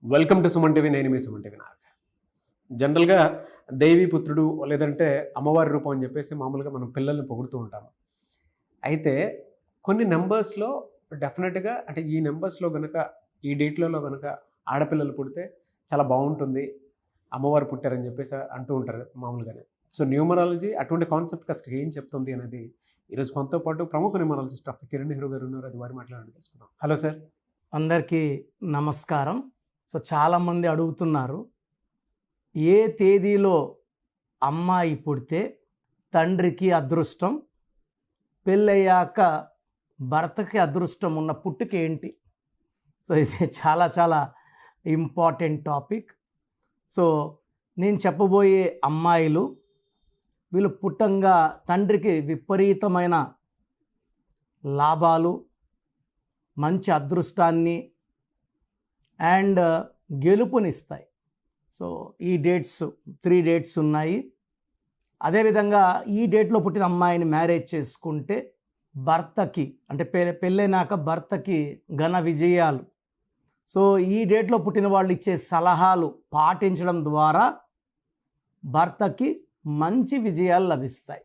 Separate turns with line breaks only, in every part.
Welcome to Suman TV. నేను మీ Suman TV Nag. జనరల్గా దేవీ పుత్రుడు లేదంటే అమ్మవారి రూపం అని చెప్పేసి మామూలుగా మనం పిల్లల్ని పొగుడుతూ ఉంటాము. అయితే కొన్ని నెంబర్స్లో డెఫినెట్గా అంటే ఈ నెంబర్స్లో కనుక ఈ డేట్లలో కనుక ఆడపిల్లలు పుడితే చాలా బాగుంటుంది, అమ్మవారు పుట్టారని చెప్పేసి అంటూ ఉంటారు మామూలుగానే. సో న్యూమరాలజీ అటువంటి కాన్సెప్ట్కి అసలు ఏం చెప్తుంది అనేది ఈరోజు మనతో పాటు ప్రముఖ న్యూమరాలజిస్ట్ డాక్టర్ కిరణ్ నెహ్రూ గారు ఉన్నారు. అది వారి మాట్లాడండి తెలుసుకుందాం. Hello sir.
అందరికీ నమస్కారం. సో చాలామంది అడుగుతున్నారు, ఏ తేదీలో అమ్మాయి పుడితే తండ్రికి అదృష్టం, పెళ్ళయ్యాక భర్తకి అదృష్టం ఉన్న పుట్టుక ఏంటి? సో ఇది చాలా చాలా ఇంపార్టెంట్ టాపిక్. సో నేను చెప్పబోయే అమ్మాయిలు వీళ్ళు పుట్టంగా తండ్రికి విపరీతమైన లాభాలు, మంచి అదృష్టాన్ని అండ్ గెలుపునిస్తాయి. సో ఈ డేట్స్ 3 డేట్స్ ఉన్నాయి. అదేవిధంగా ఈ డేట్లో పుట్టిన అమ్మాయిని మ్యారేజ్ చేసుకుంటే భర్తకి అంటే పెళ్ళైనాక భర్తకి ఘన విజయాలు. సో ఈ డేట్లో పుట్టిన వాళ్ళు ఇచ్చే సలహాలు పాటించడం ద్వారా భర్తకి మంచి విజయాలు లభిస్తాయి.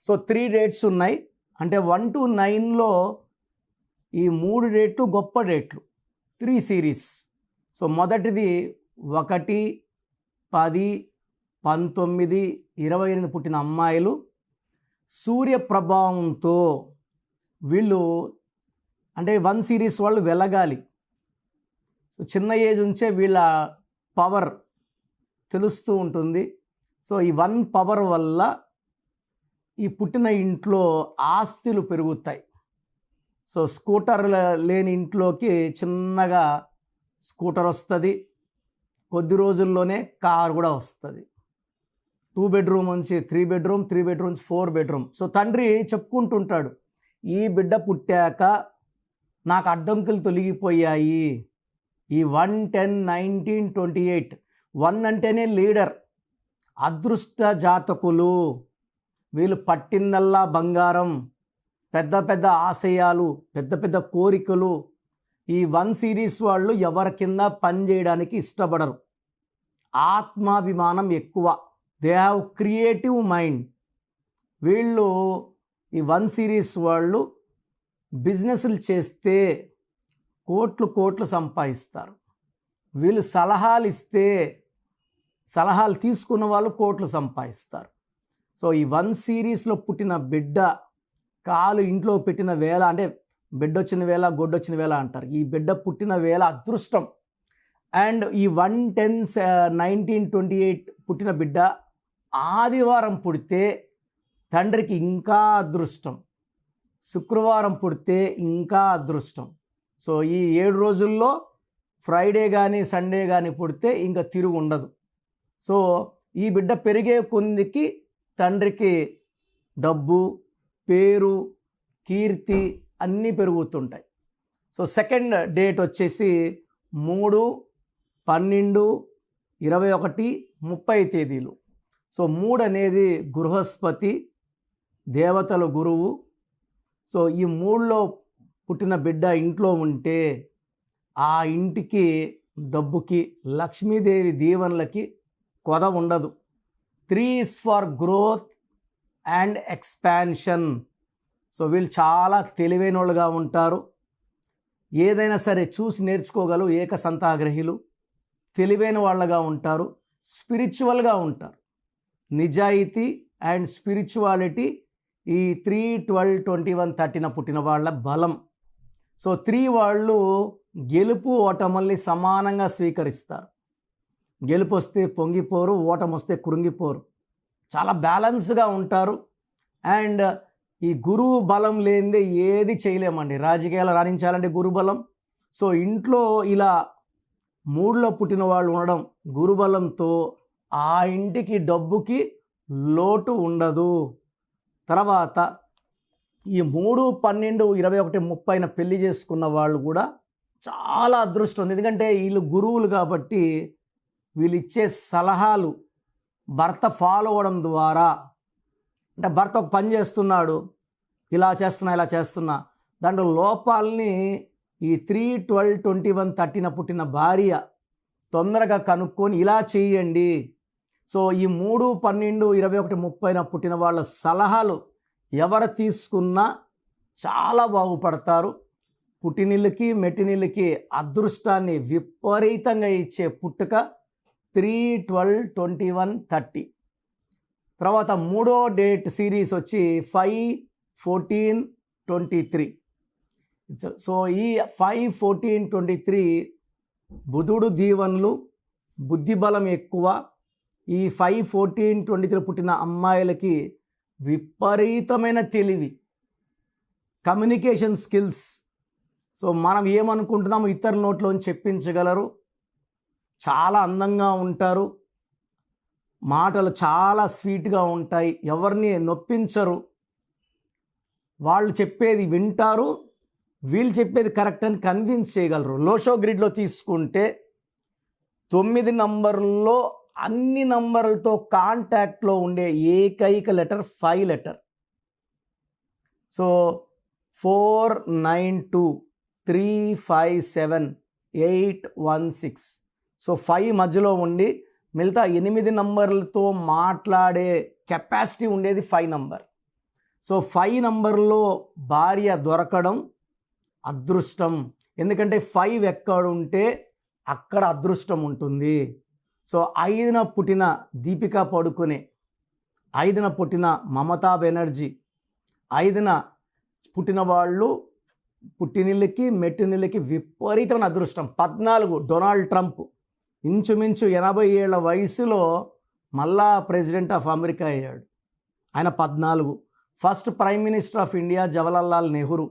సో 3 డేట్స్ ఉన్నాయి. అంటే 1 to 9లో ఈ 3 డేట్లు గొప్ప డేట్లు, 3 సిరీస్. సో మొదటిది 1, 10, 19, 28 పుట్టిన అమ్మాయిలు సూర్య ప్రభావంతో వీళ్ళు అంటే 1 సిరీస్ వాళ్ళు వెలగాలి. సో చిన్న ఏజ్ నుంచే వీళ్ళ పవర్ తెలుస్తూ ఉంటుంది. సో ఈ 1 పవర్ వల్ల ఈ పుట్టిన ఇంట్లో ఆస్తులు పెరుగుతాయి. సో స్కూటర్ లేని ఇంట్లోకి చిన్నగా స్కూటర్ వస్తుంది, కొద్ది రోజుల్లోనే కారు కూడా వస్తుంది. 2 బెడ్రూమ్ నుంచి 3 బెడ్రూమ్, 3 బెడ్రూమ్ నుంచి 4 బెడ్రూమ్. సో తండ్రి చెప్పుకుంటుంటాడు, ఈ బిడ్డ పుట్టాక నాకు అడ్డంకులు తొలగిపోయాయి. ఈ 1, 10, 19, 28 1 అంటేనే లీడర్, అదృష్ట జాతకులు. వీళ్ళు పట్టిందల్లా బంగారం, పెద్ద పెద్ద ఆశయాలు, పెద్ద పెద్ద కోరికలు. ఈ 1 సిరీస్ వాళ్ళు ఎవరి కింద పని చేయడానికి ఇష్టపడరు. ఆత్మాభిమానం ఎక్కువ, దే హ్యావ్ క్రియేటివ్ మైండ్. వీళ్ళు ఈ 1 సిరీస్ వాళ్ళు బిజినెస్లు చేస్తే కోట్లు సంపాదిస్తారు. వీళ్ళు సలహాలు ఇస్తే సలహాలు తీసుకున్న వాళ్ళు కోట్లు సంపాదిస్తారు. సో ఈ 1 సిరీస్లో పుట్టిన బిడ్డ కాలు ఇంట్లో పెట్టిన వేళ, అంటే బిడ్డ వచ్చిన వేళ గొడ్డొచ్చిన వేళ అంటారు, ఈ బిడ్డ పుట్టిన వేళ అదృష్టం. అండ్ ఈ 1, 10, 19, 28 పుట్టిన బిడ్డ ఆదివారం పుడితే తండ్రికి ఇంకా అదృష్టం, శుక్రవారం పుడితే ఇంకా అదృష్టం. సో ఈ 7 రోజుల్లో ఫ్రైడే కానీ సండే కానీ పుడితే ఇంకా తిరుగు ఉండదు. సో ఈ బిడ్డ పెరిగే కొందికి తండ్రికి డబ్బు, పేరు, కీర్తి అన్నీ పెరుగుతుంటాయి. సో సెకండ్ డేట్ వచ్చేసి 3, 12, 21, 30 తేదీలు. సో 3 అనేది బృహస్పతి, దేవతల గురువు. సో ఈ 3లో పుట్టిన బిడ్డ ఇంట్లో ఉంటే ఆ ఇంటికి డబ్బుకి, లక్ష్మీదేవి దీవెనలకి కొద ఉండదు. 3 is for growth and expansion. So వీళ్ళు చాలా తెలివైన వాళ్ళుగా ఉంటారు. ఏదైనా సరే చూసి నేర్చుకోగలరు, ఏకసంతాగ్రహిలు, తెలివైన వాళ్ళగా ఉంటారు, స్పిరిచువల్గా ఉంటారు. నిజాయితీ అండ్ స్పిరిచువాలిటీ ఈ 3, 12, 21, 30 పుట్టిన వాళ్ళ బలం. సో 3 వాళ్ళు గెలుపు ఓటముల్ని సమానంగా స్వీకరిస్తారు. గెలుపు వస్తే పొంగిపోరు, ఓటం వస్తే కృంగిపోరు, చాలా బ్యాలెన్స్గా ఉంటారు. అండ్ ఈ గురువు బలం లేనిదే ఏది చేయలేమండి. రాజకీయాలు రాణించాలంటే గురు బలం. సో ఇంట్లో ఇలా 3లో పుట్టిన వాళ్ళు ఉండడం గురుబలంతో ఆ ఇంటికి డబ్బుకి లోటు ఉండదు. తర్వాత ఈ 3, 12, 21, 30 పెళ్లి చేసుకున్న వాళ్ళు కూడా చాలా అదృష్టం. ఎందుకంటే వీళ్ళు గురువులు కాబట్టి వీళ్ళు ఇచ్చే సలహాలు భర్త ఫాలో అవ్వడం ద్వారా, అంటే భర్త ఒక పని చేస్తున్నాడు, ఇలా చేస్తున్నా, దాంట్లో లోపాలని ఈ 3, 12, 21, 30 పుట్టిన భార్య తొందరగా కనుక్కొని ఇలా చేయండి. సో ఈ 3, 12, 21, 30న పుట్టిన వాళ్ళ సలహాలు ఎవరు తీసుకున్నా చాలా బాగుపడతారు. పుట్టినిళ్ళకి మెట్టినిళ్ళకి అదృష్టాన్ని విపరీతంగా ఇచ్చే పుట్టుక 3, 12, 21, 30. తర్వాత మూడో డేట్ సిరీస్ వచ్చి 5, 14, 23. సో ఈ 5, 14, 23 బుధుడు దీవెనలు, బుద్ధిబలం ఎక్కువ. ఈ 5, 14, 23 పుట్టిన అమ్మాయిలకి విపరీతమైన తెలివి, కమ్యూనికేషన్ స్కిల్స్. సో మనం ఏమనుకుంటున్నామో ఇతరుల నోట్లోంచి చెప్పించగలరు. చాలా అందంగా ఉంటారు, మాటలు చాలా స్వీట్గా ఉంటాయి, ఎవరిని నొప్పించరు. వాళ్ళు చెప్పేది వింటారు, వీళ్ళు చెప్పేది కరెక్ట్ అని కన్విన్స్ చేయగలరు. లోషో గ్రిడ్లో తీసుకుంటే 9 నంబర్లో అన్ని నంబర్లతో కాంటాక్ట్లో ఉండే ఏకైక లెటర్ 5 లెటర్. సో 4, 9, 2, 3, 5, 7, 8, 1, 6. సో 5 మధ్యలో ఉండి మిగతా 8 నంబర్లతో మాట్లాడే కెపాసిటీ ఉండేది 5 నంబర్. సో 5 నంబర్లో భార్య దొరకడం అదృష్టం. ఎందుకంటే 5 ఎక్కడ ఉంటే అక్కడ అదృష్టం ఉంటుంది. సో 5న పుట్టిన దీపికా పడుకునే, 5న పుట్టిన మమతా బెనర్జీ, 5న పుట్టిన వాళ్ళు పుట్టినిళ్ళకి మెట్టినిళ్ళకి విపరీతమైన అదృష్టం. 14 డొనాల్డ్ ట్రంప్, ఇంచుమించు 80 ఏళ్ల వయసులో మళ్ళా ప్రెసిడెంట్ ఆఫ్ అమెరికా అయ్యాడు. ఆయన 14. First prime minister of India Jawaharlal Nehru.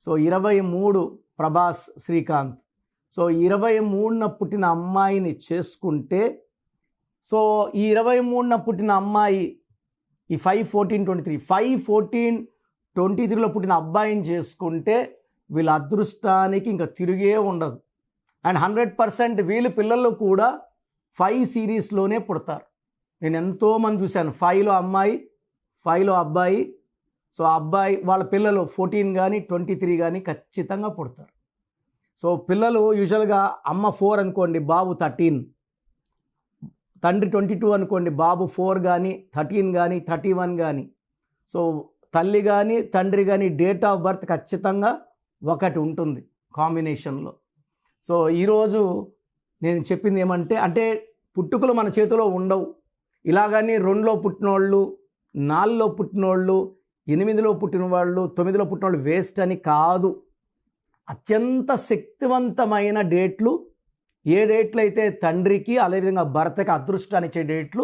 So 23 Prabhas Srikanth. So 23న పుట్టిన అమ్మాయిని చేసుకుంటే, సో ఈ 23న పుట్టిన అమ్మాయి ఈ 5, 14, 23, 5, 14, 23లో పుట్టిన అబ్బాయిని చేసుకుంటే వీళ్ళ అదృష్టానికి ఇంకా తిరిగే ఉండదు. అండ్ 100% వీళ్ళ పిల్లలు కూడా 5 సిరీస్లోనే పుడతారు. నేను ఎంతోమంది చూశాను, 5లో అమ్మాయి, 5లో అబ్బాయి. సో అబ్బాయి వాళ్ళ పిల్లలు 14 కానీ 23 కానీ ఖచ్చితంగా పుడతారు. సో పిల్లలు యూజువల్గా అమ్మ 4 అనుకోండి, బాబు 13, తండ్రి 22 అనుకోండి, బాబు 4 కానీ 13 కానీ 31 కానీ. సో తల్లి కానీ తండ్రి కానీ డేట్ ఆఫ్ బర్త్ ఖచ్చితంగా ఒకటి ఉంటుంది కాంబినేషన్లో. సో ఈరోజు నేను చెప్పింది ఏమంటే, అంటే పుట్టుకలు మన చేతిలో ఉండవు. ఇలాగని 2లో పుట్టినోళ్ళు, 4లో పుట్టినోళ్ళు, 8లో పుట్టిన వాళ్ళు, 9లో పుట్టిన వాళ్ళు వేస్ట్ అని కాదు. అత్యంత శక్తివంతమైన డేట్లు ఏ డేట్లు అయితే తండ్రికి అదేవిధంగా భర్తకి అదృష్టాన్ని ఇచ్చే డేట్లు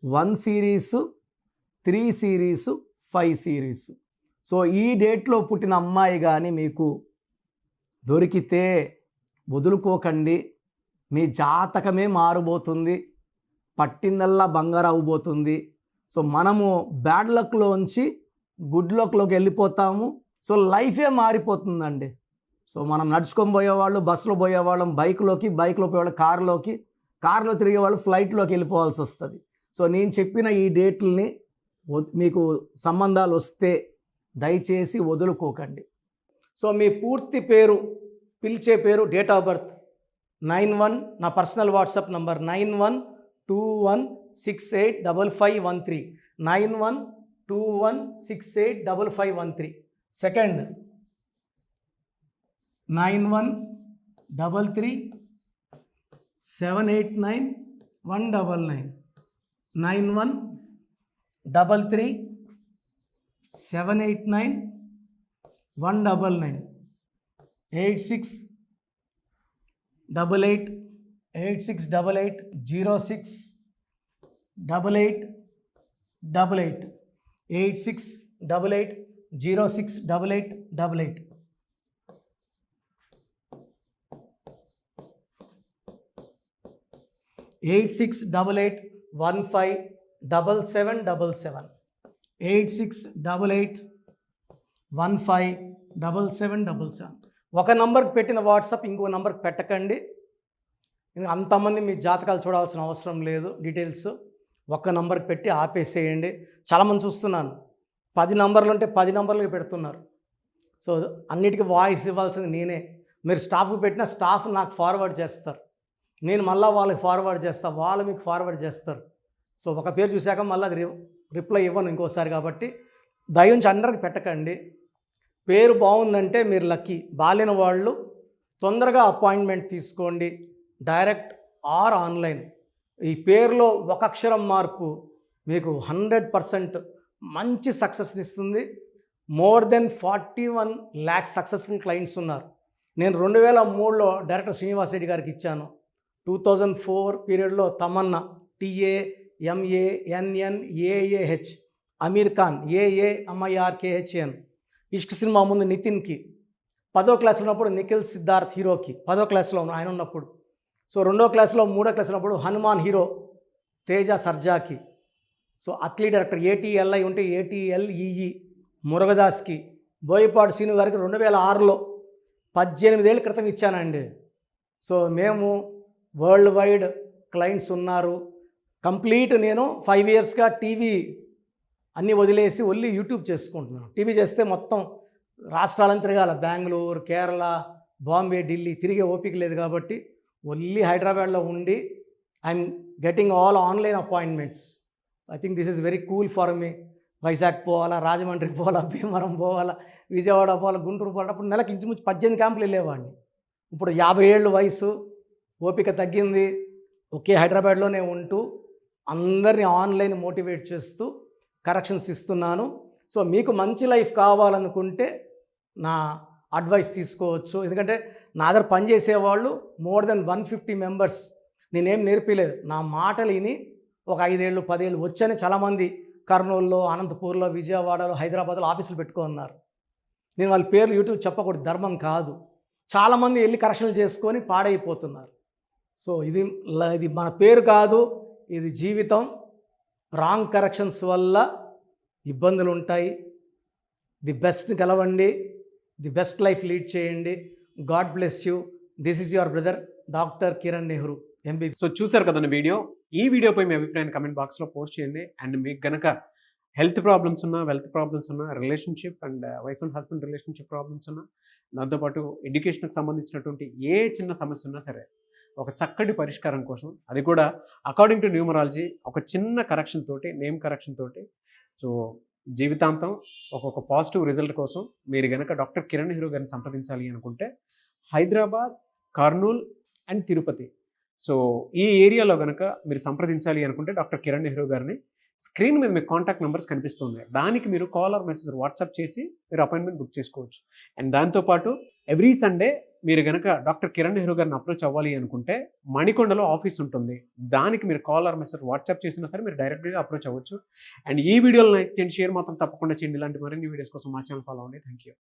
1 సిరీసు, 3 సిరీసు, 5 సిరీసు. సో ఈ డేట్లో పుట్టిన అమ్మాయి కానీ మీకు దొరికితే వదులుకోకండి. మీ జాతకమే మారబోతుంది, పట్టిందల్లా బంగారు అవ్వబోతుంది. సో మనము బ్యాడ్ లక్లోంచి గుడ్ లక్లోకి వెళ్ళిపోతాము. సో లైఫే మారిపోతుందండి. సో మనం నడుచుకొని పోయేవాళ్ళు బస్సులో పోయేవాళ్ళం బైక్లో పోయేవాళ్ళు కారులో తిరిగేవాళ్ళు ఫ్లైట్లోకి వెళ్ళిపోవాల్సి వస్తుంది. సో నేను చెప్పిన ఈ డేట్లని మీకు సంబంధాలు వస్తే దయచేసి వదులుకోకండి. సో మీ పూర్తి పేరు, పిలిచే పేరు, డేట్ ఆఫ్ బర్త్ 91, నా personal WhatsApp number 9121685513, 9121685513. Second 9133789199, 9133789199, 8688068888, 8688068888. Eight 8688157777, 8688157777. ఒక నంబర్కి పెట్టిన వాట్సాప్ ఇంకో నంబర్కి పెట్టకండి. అంతమంది మీ జాతకాలు చూడాల్సిన అవసరం లేదు. డీటెయిల్స్ ఒక్క నంబర్కి పెట్టి ఆపేసేయండి. చాలామంది చూస్తున్నాను 10 నంబర్లు ఉంటే 10 నంబర్లకి పెడుతున్నారు. సో అన్నిటికీ వాయిస్ ఇవ్వాల్సింది నేనే. మీరు స్టాఫ్కి పెట్టిన స్టాఫ్ నాకు ఫార్వర్డ్ చేస్తారు. నేను మళ్ళీ వాళ్ళకి ఫార్వర్డ్ చేస్తాను, వాళ్ళు మీకు ఫార్వర్డ్ చేస్తారు. సో ఒక పేరు చూశాక మళ్ళీ అది రిప్లై ఇవ్వను ఇంకోసారి. కాబట్టి దయించి అందరికి పెట్టకండి. పేరు బాగుందంటే మీరు లక్కీ. బాలేని వాళ్ళు తొందరగా అపాయింట్మెంట్ తీసుకోండి, డైరెక్ట్ ఆర్ ఆన్లైన్. ఈ పేరులో ఒక అక్షరం మార్పు మీకు 100% మంచి సక్సెస్ని ఇస్తుంది. More than 41 lakhs successful clients ఉన్నారు. నేను 2003లో డైరెక్టర్ శ్రీనివాస్ రెడ్డి గారికి ఇచ్చాను. 2004 పీరియడ్లో తమన్నా, TAMANNAAH, అమీర్ ఖాన్, AAMIRKHN, ఇష్క్ సినిమా ముందు నితిన్కి, 10వ క్లాస్ ఉన్నప్పుడు నిఖిల్ సిద్ధార్థ్ హీరోకి, 10వ క్లాస్లో ఆయన ఉన్నప్పుడు. సో 2వ క్లాస్లో 3వ క్లాస్ ఉన్నప్పుడు హనుమాన్ హీరో తేజ సర్జాకి. సో అథ్లీట్ డైరెక్టర్ ATLI ఉంటే ATLEE మురుగదాస్కి, బోయపాడు శ్రీను గారికి 2006లో 18 ఏళ్ళ క్రితం ఇచ్చానండి. సో మేము వరల్డ్ వైడ్ క్లయింట్స్ ఉన్నారు. కంప్లీట్ నేను 5 yearsగా టీవీ అన్నీ వదిలేసి ఓన్లీ యూట్యూబ్ చేసుకుంటున్నాను. టీవీ చేస్తే మొత్తం రాష్ట్రాలను తిరగాల, బెంగళూరు, కేరళ, బాంబే, ఢిల్లీ తిరిగే ఓపిక లేదు. కాబట్టి ఓన్లీ హైదరాబాద్లో ఉండి I'm getting all online appointments. I think this is very cool for me. Vizag పోవాలా, రాజమండ్రి పోవాలా, భీమవరం పోవాలా, విజయవాడ పోవాలా, గుంటూరు పోవాలా. అప్పుడు నెలకి ఇంచుమించు 18 క్యాంపులు వెళ్ళేవాడిని. ఇప్పుడు 50 ఏళ్ళు వయసు, ఓపిక తగ్గింది. ఒకే హైదరాబాద్లోనే ఉంటూ అందరినీ ఆన్లైన్ మోటివేట్ చేస్తూ కరెక్షన్స్ ఇస్తున్నాను. సో మీకు మంచి లైఫ్ కావాలనుకుంటే నా అడ్వైస్ తీసుకోవచ్చు. ఎందుకంటే నా దగ్గర పనిచేసేవాళ్ళు మోర్ దెన్ 150 మెంబర్స్. నేనేం నేర్పిలేదు, నా మాటలు విని ఒక 5 ఏళ్ళు 10 ఏళ్ళు వచ్చని చాలామంది కర్నూలులో, అనంతపూర్లో, విజయవాడలో, హైదరాబాద్లో ఆఫీసులు పెట్టుకున్నారు. నేను వాళ్ళ పేర్లు యూట్యూబ్ చెప్పకూడదు, ధర్మం కాదు. చాలామంది వెళ్ళి కరెక్షన్లు చేసుకొని పాడైపోతున్నారు. సో ఇది మన పేరు కాదు, ఇది జీవితం. రాంగ్ కరెక్షన్స్ వల్ల ఇబ్బందులు ఉంటాయి. ది బెస్ట్ గెలవండి, ది బెస్ట్ లైఫ్ లీడ్ చేయండి. God bless you. This is your brother doctor Kiran Nehru, MBB.
So చూసారు కదండి వీడియో. ఈ వీడియోపై మీ అభిప్రాయాన్ని కమెంట్ బాక్స్లో పోస్ట్ చేయండి. అండ్ మీకు గనక హెల్త్ ప్రాబ్లమ్స్ ఉన్నా, వెల్త్ ప్రాబ్లమ్స్ ఉన్నా, relationship and wife and husband relationship problems ఉన్నా, దాంతోపాటు ఎడ్యుకేషన్కి సంబంధించినటువంటి ఏ చిన్న సమస్య ఉన్నా సరే, ఒక చక్కటి పరిష్కారం కోసం, అది కూడా అకార్డింగ్ టు న్యూమరాలజీ, ఒక చిన్న కరెక్షన్ తోటి, నేమ్ కరెక్షన్ తోటి, సో జీవితాంతం ఒక్కొక్క పాజిటివ్ రిజల్ట్ కోసం మీరు గనక డాక్టర్ కిరణ్ నెహ్రూ గారిని సంప్రదించాలి అనుకుంటే హైదరాబాద్, కర్నూల్ అండ్ తిరుపతి, సో ఈ ఏరియాలో కనుక మీరు సంప్రదించాలి అనుకుంటే డాక్టర్ కిరణ్ నెహ్రూ గారిని స్క్రీన్ మీద మీకు కాంటాక్ట్ నెంబర్స్ కనిపిస్తున్నాయి. దానికి మీరు కాల్ ఆర్ మెసేజ్ వాట్సాప్ చేసి మీరు అపాయింట్మెంట్ బుక్ చేసుకోవచ్చు. అండ్ దాంతోపాటు ఎవ్రీ సండే మీరు కనుక డాక్టర్ కిరణ్ నెహ్రూ గారిని అప్రోచ్ అవ్వాలి అనుకుంటే మణికొండలో ఆఫీస్ ఉంటుంది. దానికి మీరు కాల్ ఆర్ మెసేజ్ వాట్సాప్ చేసినా సరే మీరు డైరెక్ట్గా అప్రోచ్ అవ్వచ్చు. అండ్ ఈ వీడియోలో లైక్ చేయండి, షేర్ మాత్రం తప్పకుండా చేయండి. ఇలాంటి మరిన్ని వీడియోస్ కోసం మా ఛానల్ ఫాలో అవ్వండి. Thank you.